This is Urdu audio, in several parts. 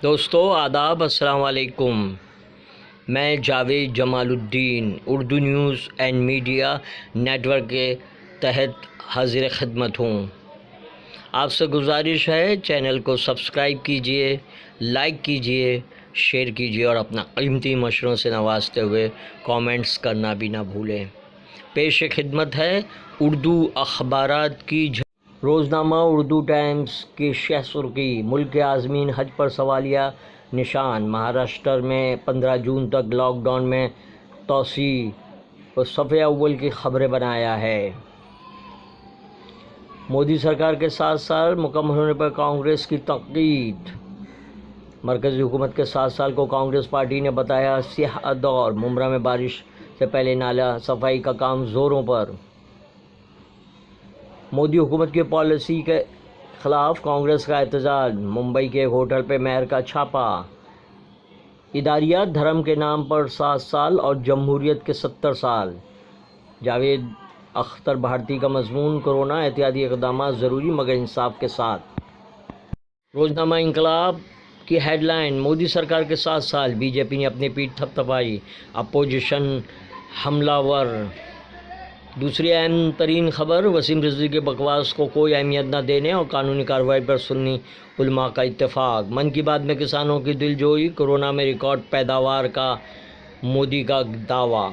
دوستو آداب، السلام علیکم۔ میں Javed Jamaluddin Urdu news and media network کے تحت حاضر خدمت ہوں۔ آپ سے گزارش ہے چینل کو سبسکرائب کیجئے، لائک کیجئے، شیئر کیجئے اور اپنا قیمتی مشوروں سے نوازتے ہوئے کامنٹس کرنا بھی نہ بھولیں۔ پیش خدمت ہے اردو اخبارات کی روزنامہ اردو ٹائمز کی شہ سرخی: ملک کے عازمین حج پر سوالیہ نشان۔ مہاراشٹر میں 15 جون تک لاک ڈاؤن میں توسیع کو صفحہ اول کی خبریں بنایا ہے۔ مودی سرکار کے 7 سال مکمل ہونے پر کانگریس کی تنقید۔ مرکزی حکومت کے 7 سال کو کانگریس پارٹی نے بتایا سیاہ دور۔ ممبرا میں بارش سے پہلے نالہ صفائی کا کام زوروں پر۔ مودی حکومت کی پالیسی کے خلاف کانگریس کا احتجاج۔ ممبئی کے ایک ہوٹل پہ مہر کا چھاپا۔ اداریات دھرم کے نام پر 7 سال اور جمہوریت کے 70 سال۔ جاوید اختر بھارتی کا مضمون: کورونا احتیاطی اقدامات ضروری مگر انصاف کے ساتھ۔ روزنامہ انقلاب کی ہیڈ لائن: مودی سرکار کے 7 سال، بی جے پی نے اپنی پیٹھ تھپ تھپائی، اپوزیشن حملہ ور۔ دوسری اہم ترین خبر: وسیم رضوی کے بکواس کو کوئی اہمیت نہ دینے اور قانونی کارروائی پر سنی علماء کا اتفاق۔ من کی بات میں کسانوں کی دل جوئی، کورونا میں ریکارڈ پیداوار کا مودی کا دعویٰ۔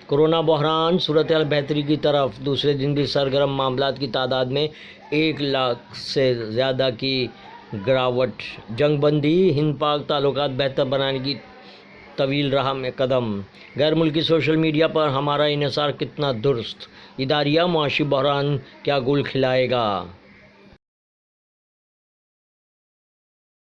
کورونا بحران صورتحال بہتری کی طرف، دوسرے دن بھی سرگرم معاملات کی تعداد میں 1 لاکھ سے زیادہ کی گراوٹ۔ جنگ بندی، ہند پاک تعلقات بہتر بنانے کی طویل راہ میں قدم۔ غیر ملکی سوشل میڈیا پر ہمارا انحصار کتنا درست؟ اداریہ: معاشی بحران کیا گل کھلائے گا؟